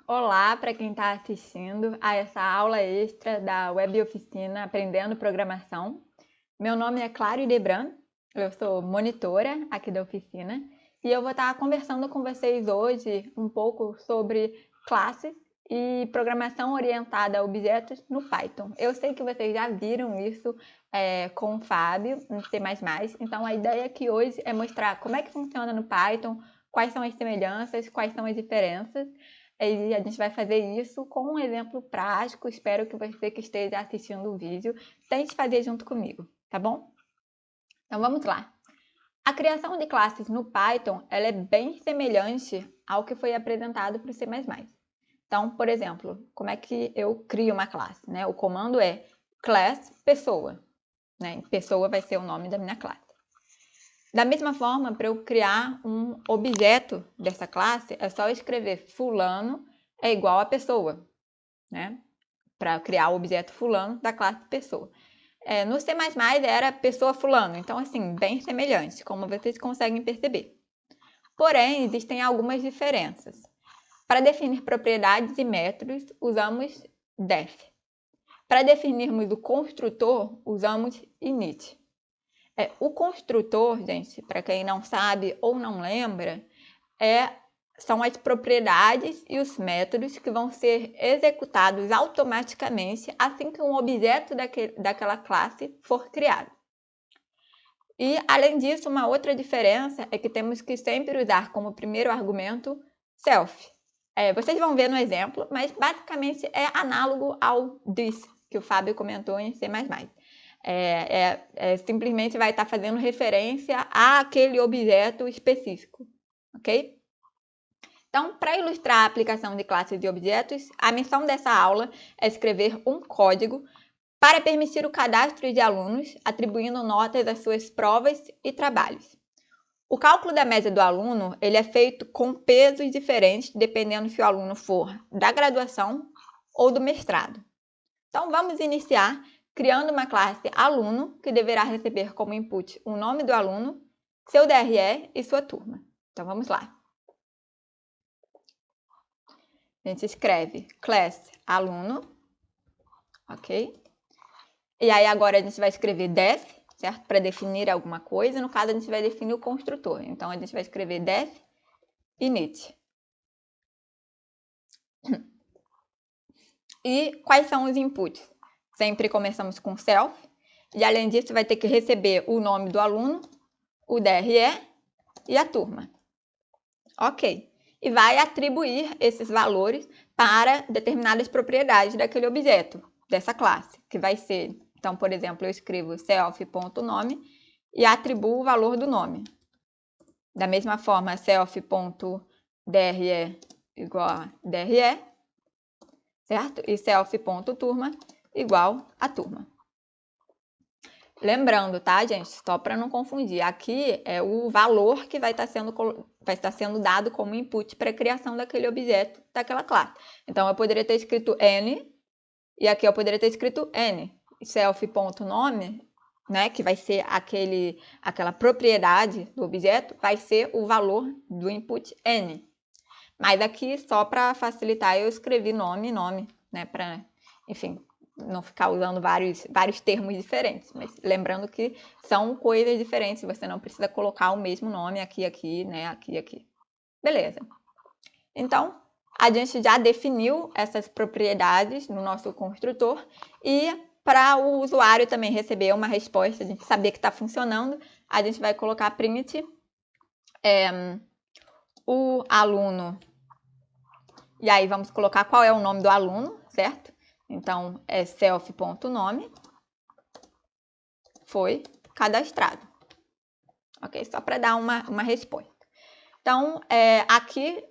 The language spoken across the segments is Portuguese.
Olá para quem está assistindo a essa aula extra da Web Oficina Aprendendo Programação. Meu nome é Clara Idebran, eu sou monitora aqui da oficina e eu vou estar conversando com vocês hoje um pouco sobre classes e programação orientada a objetos no Python. Eu sei que vocês já viram isso com o Fábio no C++, então a ideia aqui hoje é mostrar como é que funciona no Python, quais são as semelhanças, quais são as diferenças. E a gente vai fazer isso com um exemplo prático. Espero que você que esteja assistindo o vídeo tente fazer junto comigo, tá bom? Então vamos lá. A criação de classes no Python ela é bem semelhante ao que foi apresentado para o C++. Então, por exemplo, como é que eu crio uma classe? Né? O comando é class pessoa. Né? Pessoa vai ser o nome da minha classe. Da mesma forma, para eu criar um objeto dessa classe, é só escrever fulano é igual a pessoa, né? Para criar o objeto fulano da classe pessoa. No C++ era pessoa fulano, então assim, bem semelhante, como vocês conseguem perceber. Porém, existem algumas diferenças. Para definir propriedades e métodos, usamos def. Para definirmos o construtor, usamos init. O construtor, gente, para quem não sabe ou não lembra, são as propriedades e os métodos que vão ser executados automaticamente assim que um objeto daquela classe for criado. E, além disso, uma outra diferença é que temos que sempre usar como primeiro argumento self. Vocês vão ver no exemplo, mas basicamente é análogo ao this, que o Fábio comentou em C++. Simplesmente vai estar fazendo referência àquele objeto específico, ok? Então, para ilustrar a aplicação de classes e objetos, a missão dessa aula é escrever um código para permitir o cadastro de alunos, atribuindo notas às suas provas e trabalhos. O cálculo da média do aluno ele é feito com pesos diferentes, dependendo se o aluno for da graduação ou do mestrado. Então, vamos iniciar criando uma classe aluno, que deverá receber como input o nome do aluno, seu DRE e sua turma. Então, vamos lá. A gente escreve class aluno, ok? E aí agora a gente vai escrever def, certo? Para definir alguma coisa. No caso, a gente vai definir o construtor. Então, a gente vai escrever def init. E quais são os inputs? Sempre começamos com self. E além disso, vai ter que receber o nome do aluno, o DRE e a turma. Ok. E vai atribuir esses valores para determinadas propriedades daquele objeto, dessa classe, que vai ser, então, por exemplo, eu escrevo self.nome e atribuo o valor do nome. Da mesma forma, self.dre igual a DRE, certo? E self.turma igual a turma. Lembrando, tá, gente? Só para não confundir, aqui é o valor que vai estar sendo dado como input para a criação daquele objeto, daquela classe. Então, eu poderia ter escrito n, e aqui eu poderia ter escrito n. Self.nome, né, que vai ser aquela propriedade do objeto, vai ser o valor do input n. Mas aqui, só para facilitar, eu escrevi nome, né, para, enfim, não ficar usando vários termos diferentes, mas lembrando que são coisas diferentes, você não precisa colocar o mesmo nome aqui, né, aqui. Beleza. Então, a gente já definiu essas propriedades no nosso construtor e para o usuário também receber uma resposta, a gente saber que está funcionando, a gente vai colocar print o aluno, e aí vamos colocar qual é o nome do aluno, certo? Então, é self.nome, foi cadastrado. Ok? Só para dar uma resposta. Então, aqui,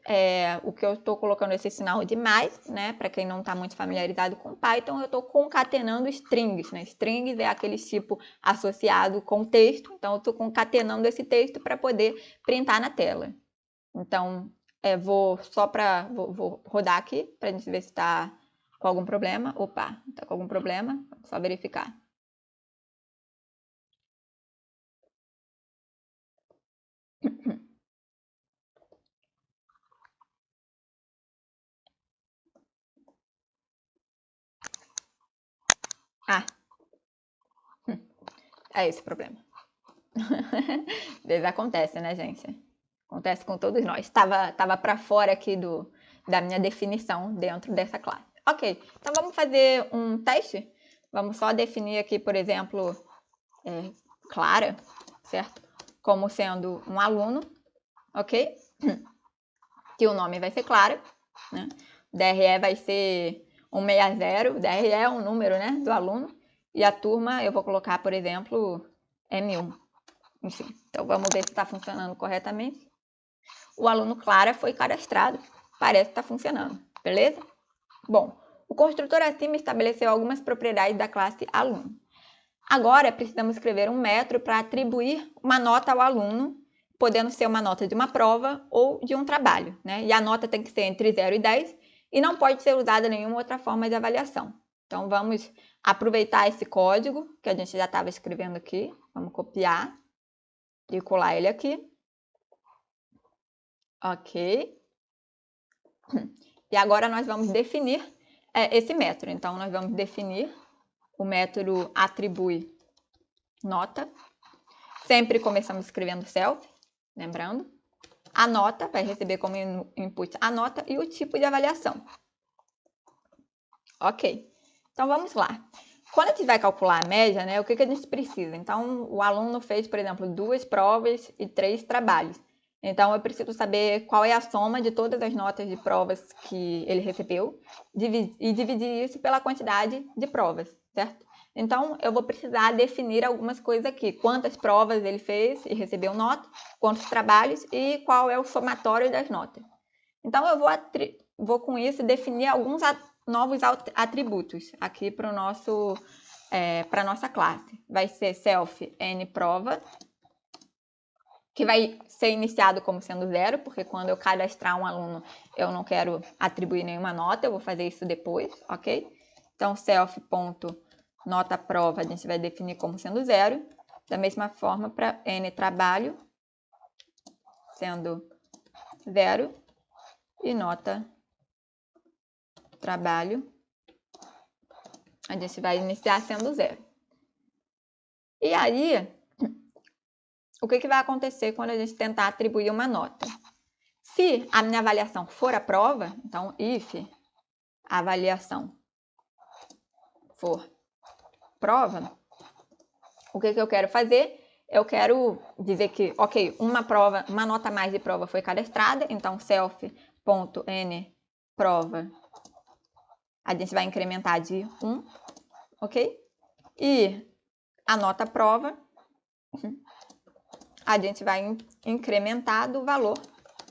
o que eu estou colocando esse sinal de mais, né? Para quem não está muito familiarizado com Python, eu estou concatenando strings, né? Strings é aquele tipo associado com texto, então eu estou concatenando esse texto para poder printar na tela. Então, vou rodar aqui para a gente ver se está com algum problema. Opa, está com algum problema? Só verificar. É esse o problema. Às vezes acontece, né, gente? Acontece com todos nós. Tava para fora aqui da minha definição dentro dessa classe. Ok, então vamos fazer um teste. Vamos só definir aqui, por exemplo, Clara, certo? Como sendo um aluno, ok? Que o nome vai ser Clara, né? O DRE vai ser 160, o DRE é um número, né, do aluno. E a turma eu vou colocar, por exemplo, M1. Enfim, então vamos ver se está funcionando corretamente. O aluno Clara foi cadastrado, parece que está funcionando, beleza? Bom, o construtor acima estabeleceu algumas propriedades da classe aluno. Agora precisamos escrever um método para atribuir uma nota ao aluno, podendo ser uma nota de uma prova ou de um trabalho, né? E a nota tem que ser entre 0 e 10 e não pode ser usada nenhuma outra forma de avaliação. Então vamos aproveitar esse código que a gente já estava escrevendo aqui, vamos copiar e colar ele aqui. Ok. E agora nós vamos definir esse método. Então, nós vamos definir o método atribui nota. Sempre começamos escrevendo self, lembrando. A nota vai receber como input a nota e o tipo de avaliação. Ok. Então, vamos lá. Quando a gente vai calcular a média, né, o que a gente precisa? Então, o aluno fez, por exemplo, 2 provas e 3 trabalhos. Então, eu preciso saber qual é a soma de todas as notas de provas que ele recebeu e dividir isso pela quantidade de provas, certo? Então, eu vou precisar definir algumas coisas aqui. Quantas provas ele fez e recebeu nota, quantos trabalhos e qual é o somatório das notas. Então, eu vou com isso definir alguns novos atributos aqui para a nossa classe. Vai ser self nProva, que vai ser iniciado como sendo 0, porque quando eu cadastrar um aluno, eu não quero atribuir nenhuma nota, eu vou fazer isso depois, ok? Então, self.notaProva a gente vai definir como sendo 0. Da mesma forma, para nTrabalho, sendo 0, e nota trabalho, a gente vai iniciar sendo 0. E aí, o que vai acontecer quando a gente tentar atribuir uma nota? Se a minha avaliação for a prova, então if a avaliação for prova, o que eu quero fazer? Eu quero dizer que, ok, uma nota a mais de prova foi cadastrada, então self.nProva a gente vai incrementar de 1, ok? E a nota prova a gente vai incrementar do valor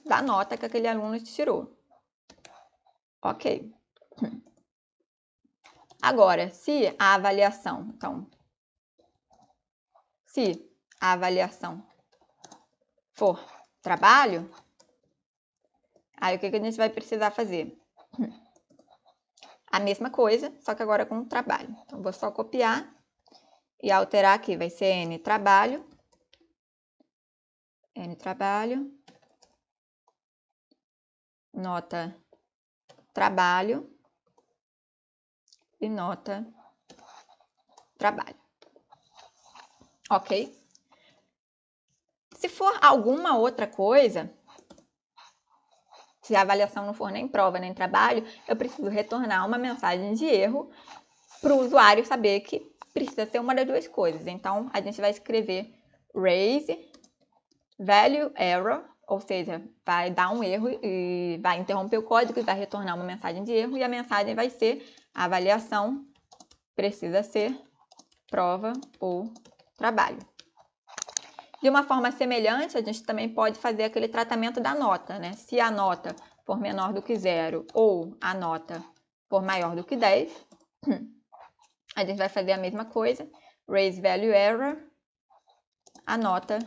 da nota que aquele aluno tirou. Ok. Agora, se a avaliação, então, se a avaliação for trabalho, aí o que a gente vai precisar fazer? A mesma coisa, só que agora com trabalho. Então, vou só copiar e alterar aqui. Vai ser nTrabalho, nota trabalho e nota trabalho. Ok? Se for alguma outra coisa, se a avaliação não for nem prova nem trabalho, eu preciso retornar uma mensagem de erro para o usuário saber que precisa ser uma das duas coisas. Então, a gente vai escrever raise value error, ou seja, vai dar um erro e vai interromper o código e vai retornar uma mensagem de erro, e a mensagem vai ser: a avaliação precisa ser prova ou trabalho. De uma forma semelhante, a gente também pode fazer aquele tratamento da nota, né? Se a nota for menor do que 0 ou a nota for maior do que 10, a gente vai fazer a mesma coisa. Raise value error, a nota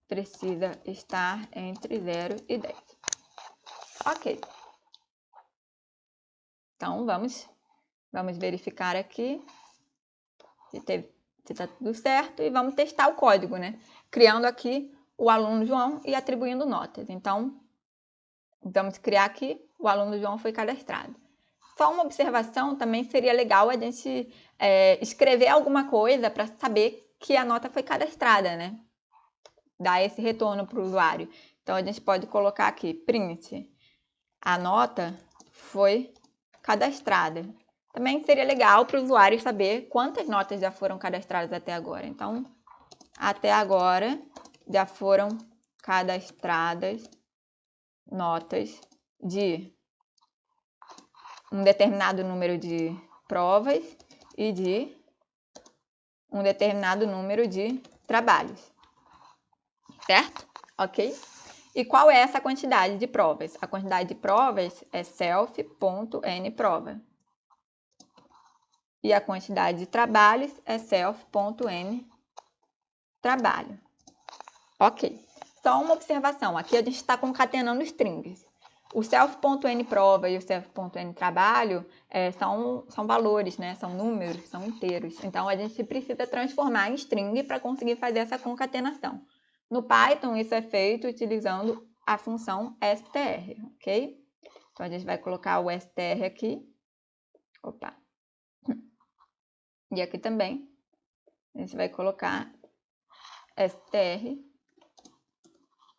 precisa estar entre 0 e 10. Ok. Então, vamos verificar aqui se está tudo certo e vamos testar o código, né? Criando aqui o aluno João e atribuindo notas. Então, vamos criar aqui, o aluno João foi cadastrado. Só uma observação, também seria legal a gente escrever alguma coisa para saber que a nota foi cadastrada, né? Dar esse retorno para o usuário. Então, a gente pode colocar aqui, print, a nota foi cadastrada. Também seria legal para o usuário saber quantas notas já foram cadastradas até agora. Então, até agora já foram cadastradas notas de um determinado número de provas e de um determinado número de trabalhos. Certo? Ok? E qual é essa quantidade de provas? A quantidade de provas é self.nprova. E a quantidade de trabalhos é self.ntrabalho. Ok. Só uma observação. Aqui a gente está concatenando strings. O self.nprova e o self.ntrabalho são valores, né? São números, são inteiros. Então, a gente precisa transformar em string para conseguir fazer essa concatenação. No Python, isso é feito utilizando a função str, ok? Então, a gente vai colocar o str aqui. Opa! E aqui também, a gente vai colocar str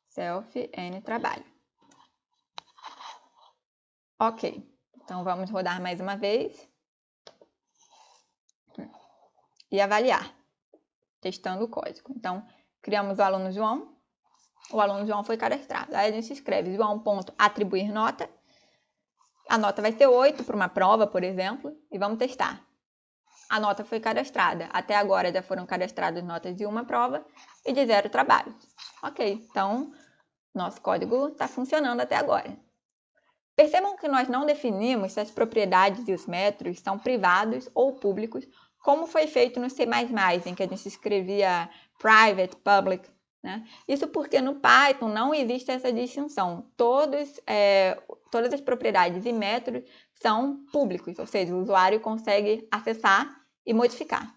self.ntrabalho. Ok, então vamos rodar mais uma vez e avaliar, testando o código. Então, criamos o aluno João foi cadastrado. Aí a gente escreve João.atribuir nota. A nota vai ser 8 para uma prova, por exemplo, e vamos testar. A nota foi cadastrada. Até agora já foram cadastradas notas de uma prova e de 0 trabalhos. Ok, então nosso código está funcionando até agora. Percebam que nós não definimos se as propriedades e os métodos são privados ou públicos, como foi feito no C++, em que a gente escrevia private, public, né? Isso porque no Python não existe essa distinção. Todas as propriedades e métodos são públicos, ou seja, o usuário consegue acessar e modificar.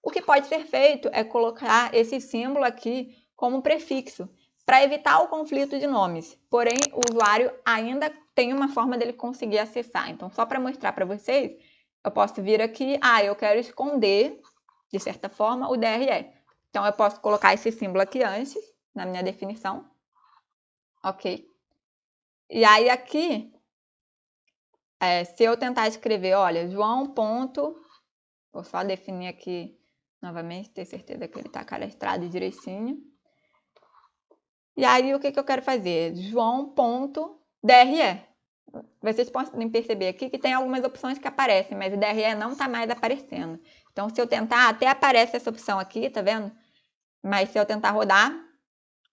O que pode ser feito é colocar esse símbolo aqui como prefixo, para evitar o conflito de nomes. Porém, o usuário ainda tem uma forma dele conseguir acessar. Então, só para mostrar para vocês, eu posso vir aqui, eu quero esconder, de certa forma, o DRE. Então, eu posso colocar esse símbolo aqui antes, na minha definição. Ok. E aí, aqui, se eu tentar escrever, olha, João. Vou só definir aqui novamente, ter certeza que ele está cadastrado direitinho. E aí, o que eu quero fazer? João.dre. Vocês podem perceber aqui que tem algumas opções que aparecem, mas o DRE não está mais aparecendo. Então, se eu tentar, até aparece essa opção aqui, tá vendo? Mas se eu tentar rodar,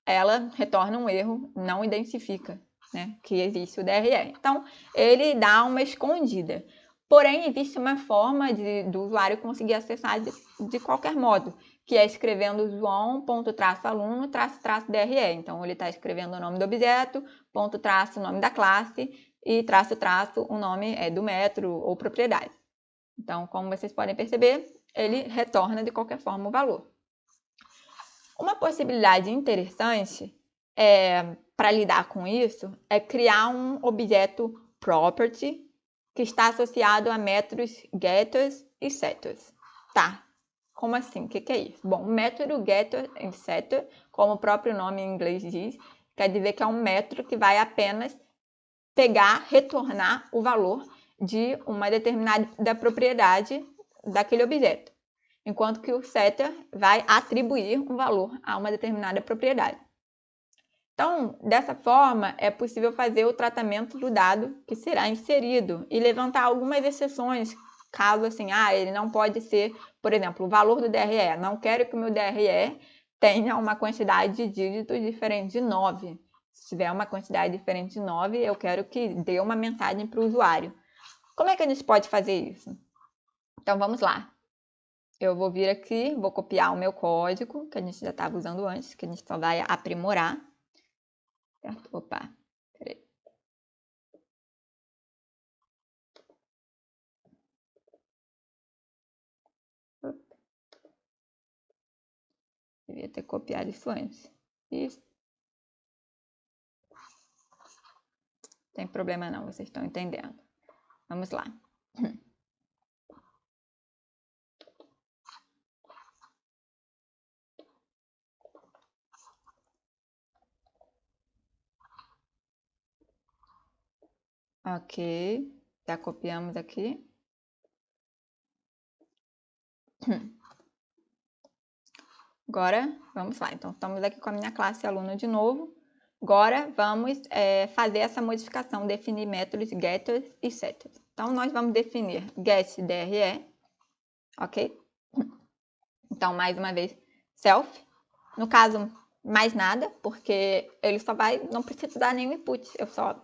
ela retorna um erro, não identifica, né, que existe o DRE. Então, ele dá uma escondida. Porém, existe uma forma do usuário conseguir acessar de qualquer modo, que é escrevendo João.aluno-DRE. Então, ele está escrevendo o nome do objeto, ponto traço, o nome da classe, e traço, o nome do método ou propriedade. Então, como vocês podem perceber, ele retorna de qualquer forma o valor. Uma possibilidade interessante para lidar com isso é criar um objeto property que está associado a métodos getters e setters. Tá, como assim? O que é isso? Bom, o método getter e setter, como o próprio nome em inglês diz, quer dizer que é um método que vai apenas retornar o valor de uma determinada propriedade daquele objeto, enquanto que o setter vai atribuir um valor a uma determinada propriedade. Então, dessa forma, é possível fazer o tratamento do dado que será inserido e levantar algumas exceções, caso assim, ele não pode ser, por exemplo, o valor do DRE. Não quero que o meu DRE tenha uma quantidade de dígitos diferente de 9. Se tiver uma quantidade diferente de 9, eu quero que dê uma mensagem para o usuário. Como é que a gente pode fazer isso? Então, vamos lá. Eu vou vir aqui, vou copiar o meu código, que a gente já estava usando antes, que a gente só vai aprimorar. Certo? Opa, peraí. Devia ter copiado isso antes. Isso. Não tem problema não, vocês estão entendendo. Vamos lá. Ok, já copiamos aqui. Agora, vamos lá. Então, estamos aqui com a minha classe aluno de novo. Agora, vamos fazer essa modificação, definir métodos getters e setters. Então, nós vamos definir getDRE, ok? Então, mais uma vez, self. No caso, mais nada, porque ele só vai, não precisa dar nenhum input. Só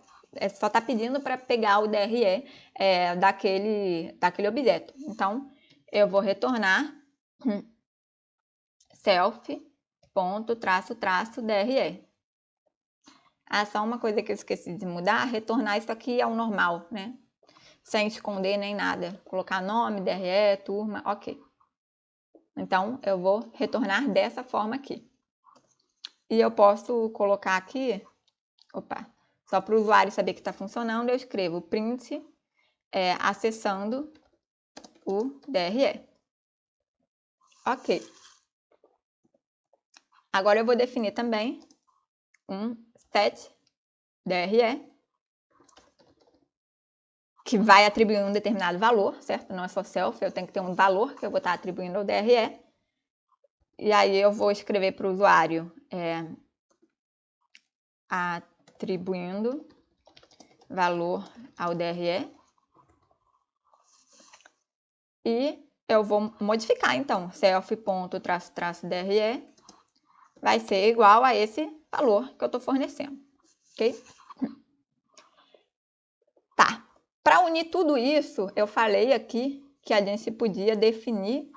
está pedindo para pegar o DRE daquele objeto. Então, eu vou retornar self.__DRE. Ah, só uma coisa que eu esqueci de mudar, retornar isso aqui ao normal, né? Sem esconder nem nada. Colocar nome, DRE, turma, ok. Então, eu vou retornar dessa forma aqui. E eu posso colocar aqui, só para o usuário saber que está funcionando, eu escrevo print acessando o DRE. Ok. Agora eu vou definir também um setDRE, que vai atribuir um determinado valor, certo? Não é só self, eu tenho que ter um valor que eu vou estar atribuindo ao DRE. E aí eu vou escrever para o usuário atribuindo valor ao DRE. E eu vou modificar, então, self.__DRE vai ser igual a esse valor que eu estou fornecendo, ok? Tá. Para unir tudo isso, eu falei aqui que a gente podia definir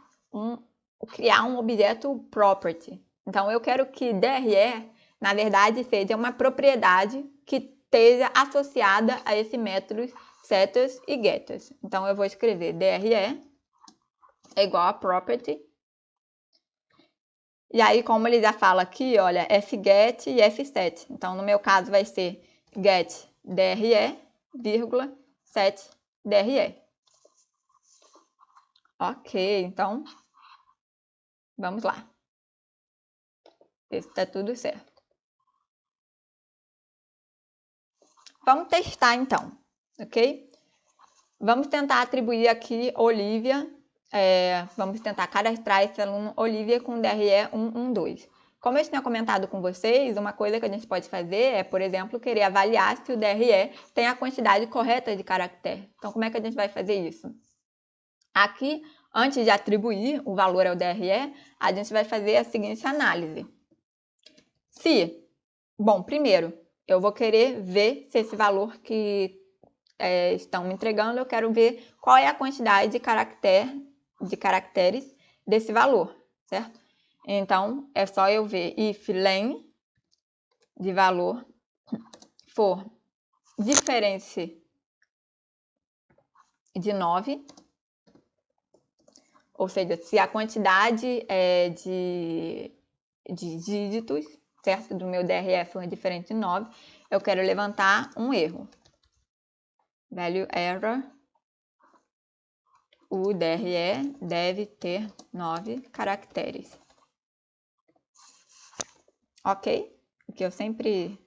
criar um objeto property. Então, eu quero que DRE, na verdade, seja uma propriedade que esteja associada a esse método setters e getters. Então, eu vou escrever DRE é igual a property. E aí, como ele já fala aqui, olha, fget e fset. Então, no meu caso, vai ser get DRE, vírgula, set DRE. Ok, então, vamos lá. Ver se está tudo certo. Vamos testar, então, ok? Vamos tentar atribuir aqui Olivia, vamos tentar cadastrar esse aluno Olivia com DRE 112. Como eu tinha comentado com vocês, uma coisa que a gente pode fazer é, por exemplo, querer avaliar se o DRE tem a quantidade correta de caractere. Então, como é que a gente vai fazer isso? Aqui, antes de atribuir o valor ao DRE, a gente vai fazer a seguinte análise. Bom, primeiro, eu vou querer ver se esse valor que estão me entregando, eu quero ver qual é a quantidade de caracteres desse valor, certo? Então, é só eu ver if len de valor for diferente de 9, ou seja, se a quantidade de dígitos, certo, do meu DRE for diferente de 9, eu quero levantar um erro. Value error, o DRE deve ter 9 caracteres. Ok? Porque eu sempre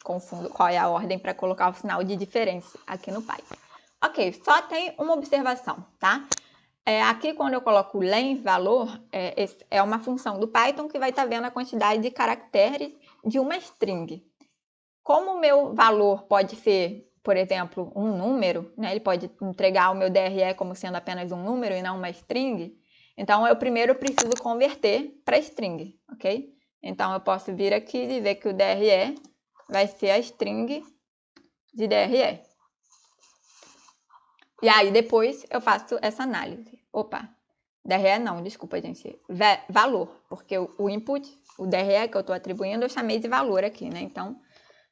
confundo qual é a ordem para colocar o sinal de diferença aqui no Python. Ok, só tem uma observação, tá? Aqui, quando eu coloco len valor, é uma função do Python que vai estar vendo a quantidade de caracteres de uma string. Como o meu valor pode ser, por exemplo, um número, né? Ele pode entregar o meu DRE como sendo apenas um número e não uma string. Então, eu primeiro preciso converter para string, ok? Então, eu posso vir aqui e ver que o DRE vai ser a string de DRE. E aí, depois, eu faço essa análise. DRE não, desculpa, gente. Valor, porque o input, o DRE que eu estou atribuindo, eu chamei de valor aqui, né? Então,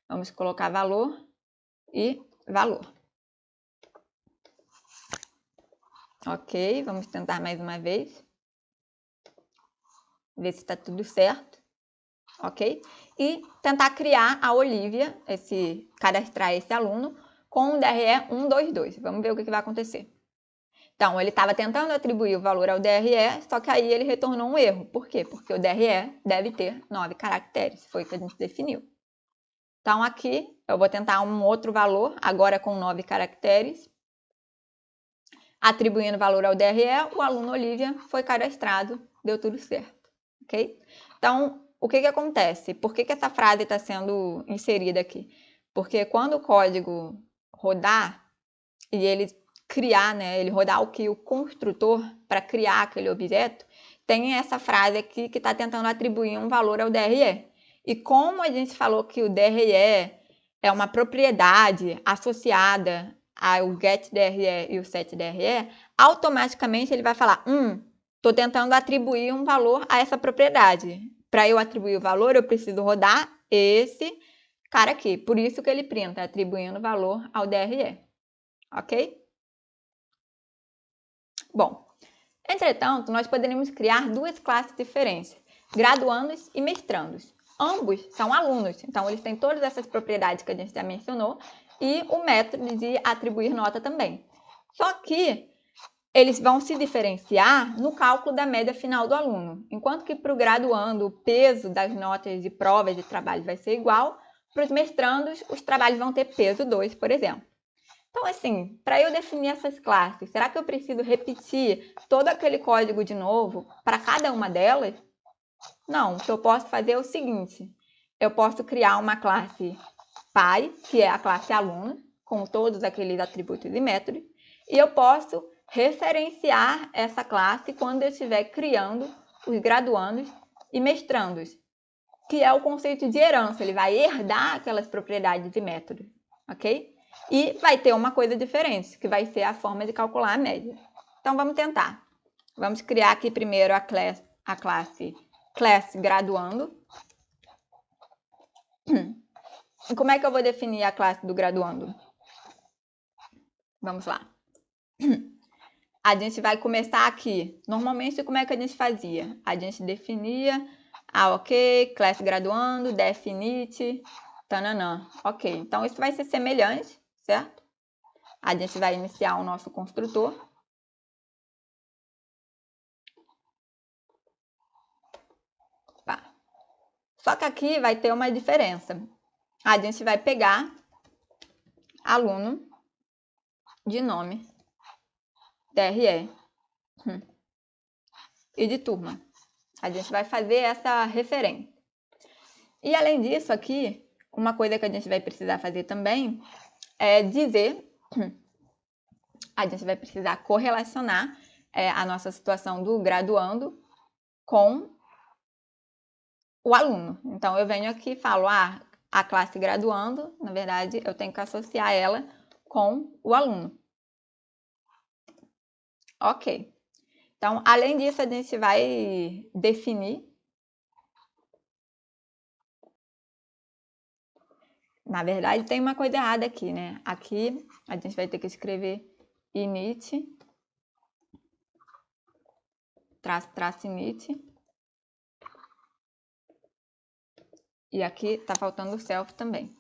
vamos colocar valor e valor. Ok, vamos tentar mais uma vez. Ver se está tudo certo. Ok? E tentar criar a Olivia, cadastrar esse aluno, com o DRE 122. Vamos ver o que vai acontecer. Então, ele estava tentando atribuir o valor ao DRE, só que aí ele retornou um erro. Por quê? Porque o DRE deve ter 9 caracteres, foi o que a gente definiu. Então, aqui eu vou tentar um outro valor, agora com 9 caracteres. Atribuindo valor ao DRE, o aluno Olivia foi cadastrado, deu tudo certo, ok? Então, o que acontece? Por que essa frase está sendo inserida aqui? Porque quando o código rodar e ele criar, né, ele rodar o construtor para criar aquele objeto, tem essa frase aqui que está tentando atribuir um valor ao DRE. E como a gente falou que o DRE é uma propriedade associada ao getDRE e o setDRE, automaticamente ele vai falar, estou tentando atribuir um valor a essa propriedade. Para eu atribuir o valor, eu preciso rodar esse cara aqui. Por isso que ele printa, atribuindo valor ao DRE. Ok? Bom, entretanto, nós poderíamos criar duas classes diferentes, graduandos e mestrandos. Ambos são alunos, então eles têm todas essas propriedades que a gente já mencionou e o método de atribuir nota também. Só que eles vão se diferenciar no cálculo da média final do aluno. Enquanto que para o graduando o peso das notas de provas de trabalho vai ser igual, para os mestrandos os trabalhos vão ter peso 2, por exemplo. Então, assim, para eu definir essas classes, será que eu preciso repetir todo aquele código de novo para cada uma delas? Não, o que eu posso fazer é o seguinte, eu posso criar uma classe pai, que é a classe aluno, com todos aqueles atributos e métodos, e eu posso referenciar essa classe quando eu estiver criando os graduandos e mestrandos, que é o conceito de herança, ele vai herdar aquelas propriedades e métodos, ok? E vai ter uma coisa diferente, que vai ser a forma de calcular a média. Então, vamos tentar. Vamos criar aqui primeiro a classe class graduando. E como é que eu vou definir a classe do graduando? Vamos lá. A gente vai começar aqui. Normalmente, como é que a gente fazia? A gente definia, ok, class graduando, definite, tananã. Ok, então isso vai ser semelhante, certo? A gente vai iniciar o nosso construtor. Só que aqui vai ter uma diferença. A gente vai pegar aluno de nome, DRE e de turma. A gente vai fazer essa referência. E além disso aqui, uma coisa que a gente vai precisar fazer também é dizer, a gente vai precisar correlacionar a nossa situação do graduando com o aluno. Então, eu venho aqui e falo, a classe graduando, na verdade, eu tenho que associar ela com o aluno. Ok. Então, além disso, a gente vai definir. Na verdade, tem uma coisa errada aqui, né? Aqui, a gente vai ter que escrever init, traço init. E aqui tá faltando o self também.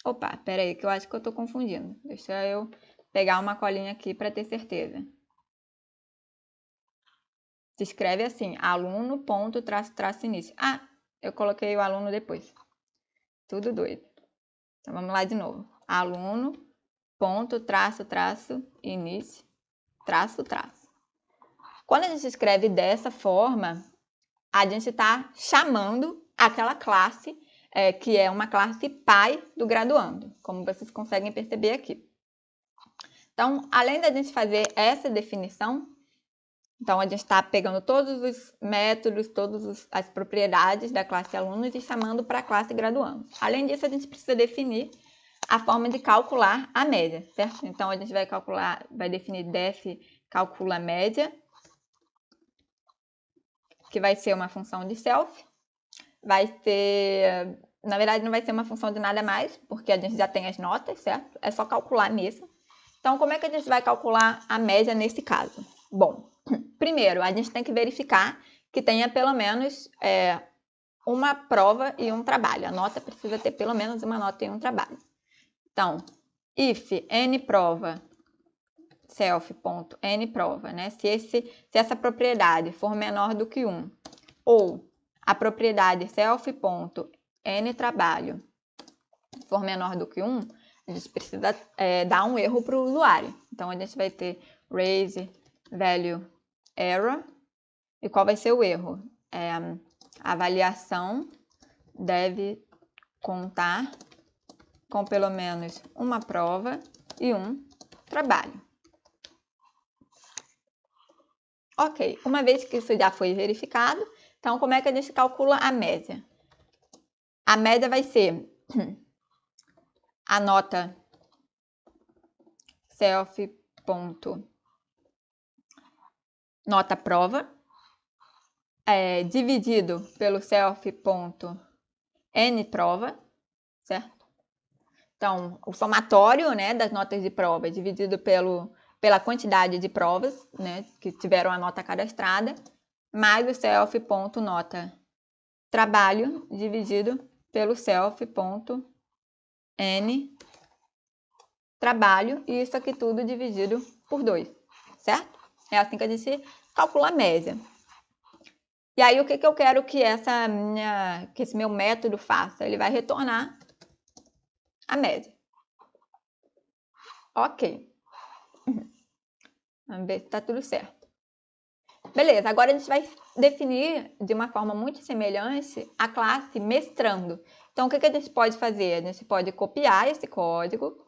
Opa, pera aí, que eu acho que eu tô confundindo. Deixa eu pegar uma colinha aqui para ter certeza. Se escreve assim, aluno ponto traço início. Ah, eu coloquei o aluno depois. Tudo doido. Então, vamos lá de novo. Aluno ponto traço início, traço. Quando a gente escreve dessa forma, a gente está chamando aquela classe que é uma classe pai do graduando, como vocês conseguem perceber aqui. Então, além da gente fazer essa definição, então a gente está pegando todos os métodos, todas as propriedades da classe alunos e chamando para a classe graduando. Além disso, a gente precisa definir a forma de calcular a média, certo? Então, a gente vai definir def calcula média, que vai ser uma função de self. Vai ser, na verdade, não vai ser uma função de nada mais, porque a gente já tem as notas, certo? É só calcular mesmo. Então, como é que a gente vai calcular a média nesse caso? Bom, primeiro, a gente tem que verificar que tenha pelo menos uma prova e um trabalho. A nota precisa ter pelo menos uma nota e um trabalho. Então, if nprova self.nprova, né? Se essa propriedade for menor do que 1, ou a propriedade self.ntrabalho for menor do que 1, a gente precisa dar um erro para o usuário. Então, a gente vai ter raise value error. E qual vai ser o erro? A avaliação deve contar com pelo menos uma prova e um trabalho. Ok, uma vez que isso já foi verificado, então como é que a gente calcula a média? A média vai ser a nota self.nota prova dividido pelo self.nprova, certo? Então, o somatório, né, das notas de prova dividido pela quantidade de provas, né, que tiveram a nota cadastrada, mais o self.nota trabalho dividido pelo self.n trabalho, e isso aqui tudo dividido por 2, certo? É assim que a gente calcula a média. E aí, o que eu quero que esse meu método faça? Ele vai retornar a média. Ok. Vamos ver se está tudo certo. Beleza, agora a gente vai definir de uma forma muito semelhante a classe mestrando. Então, o que a gente pode fazer? A gente pode copiar esse código,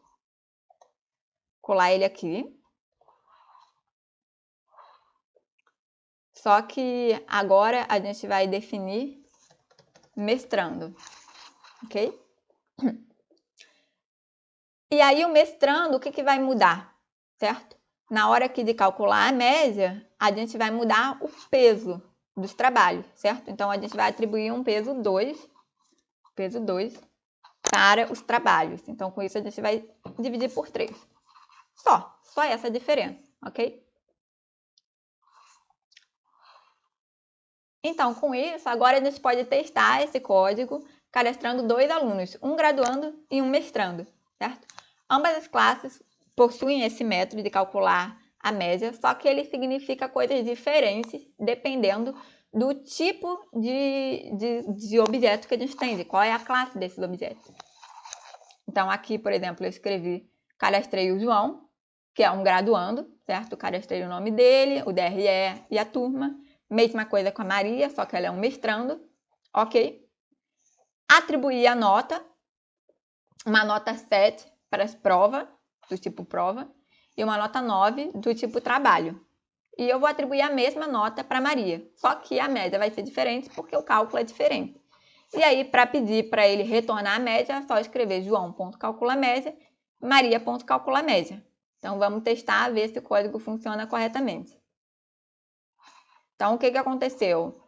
colar ele aqui. Só que agora a gente vai definir mestrando, ok? E aí o mestrando, o que vai mudar, certo? Na hora aqui de calcular a média, a gente vai mudar o peso dos trabalhos, certo? Então, a gente vai atribuir um peso 2 para os trabalhos. Então, com isso, a gente vai dividir por 3. Só essa a diferença, ok? Então, com isso, agora a gente pode testar esse código cadastrando 2 alunos, um graduando e um mestrando, certo? Ambas as classes possuem esse método de calcular a média, só que ele significa coisas diferentes dependendo do tipo de objeto que a gente tem, de qual é a classe desses objetos. Então, aqui, por exemplo, eu cadastrei o João, que é um graduando, certo? Cadastrei o nome dele, o DRE e a turma. Mesma coisa com a Maria, só que ela é um mestrando, ok? Atribuí a nota, uma nota 7 para as provas, do tipo prova, e uma nota 9 do tipo trabalho. E eu vou atribuir a mesma nota para Maria, só que a média vai ser diferente porque o cálculo é diferente. E aí, para pedir para ele retornar a média, é só escrever João.calculamédia, Maria.calculamédia. Então, vamos testar, ver se o código funciona corretamente. Então, o que aconteceu?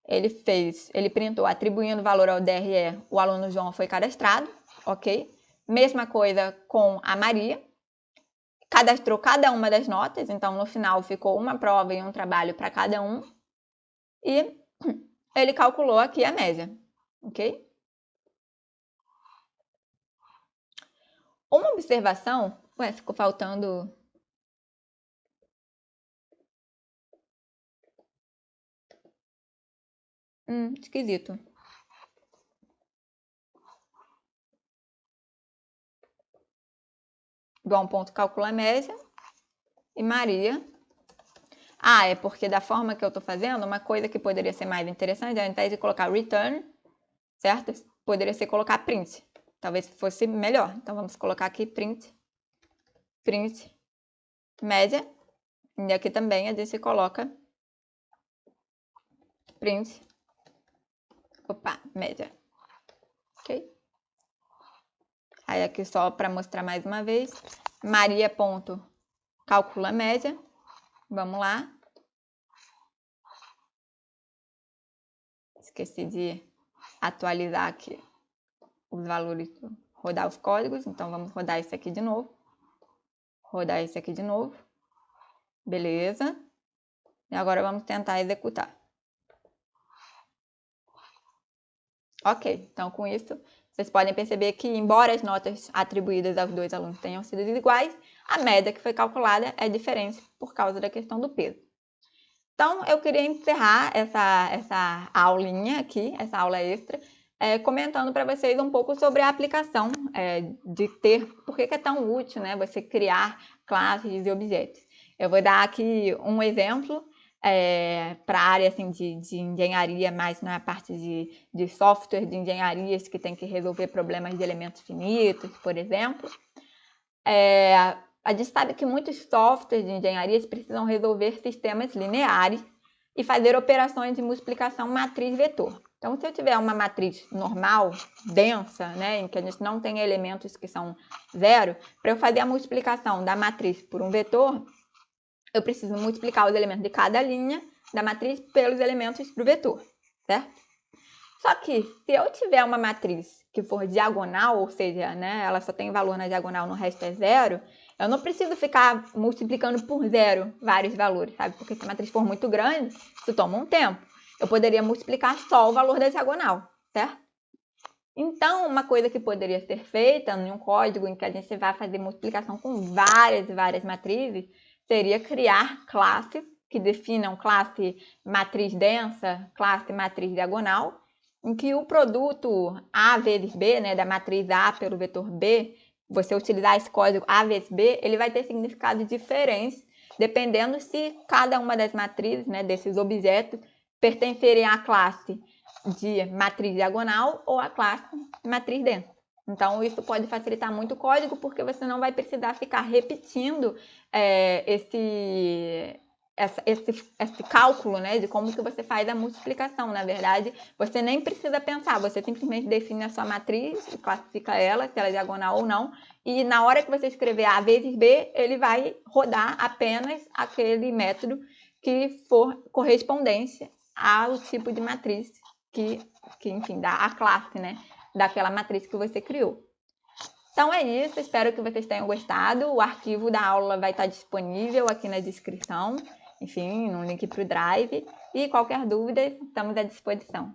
Ele printou atribuindo valor ao DRE, o aluno João foi cadastrado, ok? Mesma coisa com a Maria, cadastrou cada uma das notas, então no final ficou uma prova e um trabalho para cada um, e ele calculou aqui a média, ok? Uma observação, ficou faltando... esquisito. João.calcula a média e Maria. É porque da forma que eu estou fazendo, uma coisa que poderia ser mais interessante, ao invés de colocar return, certo? Poderia ser colocar print. Talvez fosse melhor. Então, vamos colocar aqui print média. E aqui também a gente coloca print média. Ok? Aí aqui só para mostrar mais uma vez. Maria.calcula média. Vamos lá. Esqueci de atualizar aqui os valores, rodar os códigos. Então, vamos rodar esse aqui de novo. Rodar esse aqui de novo. Beleza. E agora vamos tentar executar. Ok, então com isso, vocês podem perceber que, embora as notas atribuídas aos dois alunos tenham sido iguais, a média que foi calculada é diferente por causa da questão do peso. Então, eu queria encerrar essa aulinha aqui, essa aula extra, comentando para vocês um pouco sobre a aplicação de ter, por que é tão útil, né, você criar classes e objetos. Eu vou dar aqui um exemplo para a área assim, de engenharia, mais na parte de software de engenharias que tem que resolver problemas de elementos finitos, por exemplo. A gente sabe que muitos softwares de engenharias precisam resolver sistemas lineares e fazer operações de multiplicação matriz-vetor. Então, se eu tiver uma matriz normal, densa, né, em que a gente não tem elementos que são zero, para eu fazer a multiplicação da matriz por um vetor, eu preciso multiplicar os elementos de cada linha da matriz pelos elementos do vetor, certo? Só que, se eu tiver uma matriz que for diagonal, ou seja, né, ela só tem valor na diagonal, no resto é zero, eu não preciso ficar multiplicando por zero vários valores, sabe? Porque se a matriz for muito grande, isso toma um tempo. Eu poderia multiplicar só o valor da diagonal, certo? Então, uma coisa que poderia ser feita em um código em que a gente vai fazer multiplicação com várias e várias matrizes, seria criar classes que definam classe matriz densa, classe matriz diagonal, em que o produto A vezes B, né, da matriz A pelo vetor B, você utilizar esse código A vezes B, ele vai ter significados diferentes, dependendo se cada uma das matrizes, né, desses objetos, pertencerem à classe de matriz diagonal ou a classe matriz densa. Então, isso pode facilitar muito o código, porque você não vai precisar ficar repetindo esse cálculo, né, de como que você faz a multiplicação. Na verdade, você nem precisa pensar, você simplesmente define a sua matriz e classifica ela, se ela é diagonal ou não, e na hora que você escrever A vezes B, ele vai rodar apenas aquele método que for correspondência ao tipo de matriz que enfim, dá a classe, né, daquela matriz que você criou. Então é isso, espero que vocês tenham gostado. O arquivo da aula vai estar disponível aqui na descrição, enfim, no link para o Drive. E qualquer dúvida, estamos à disposição.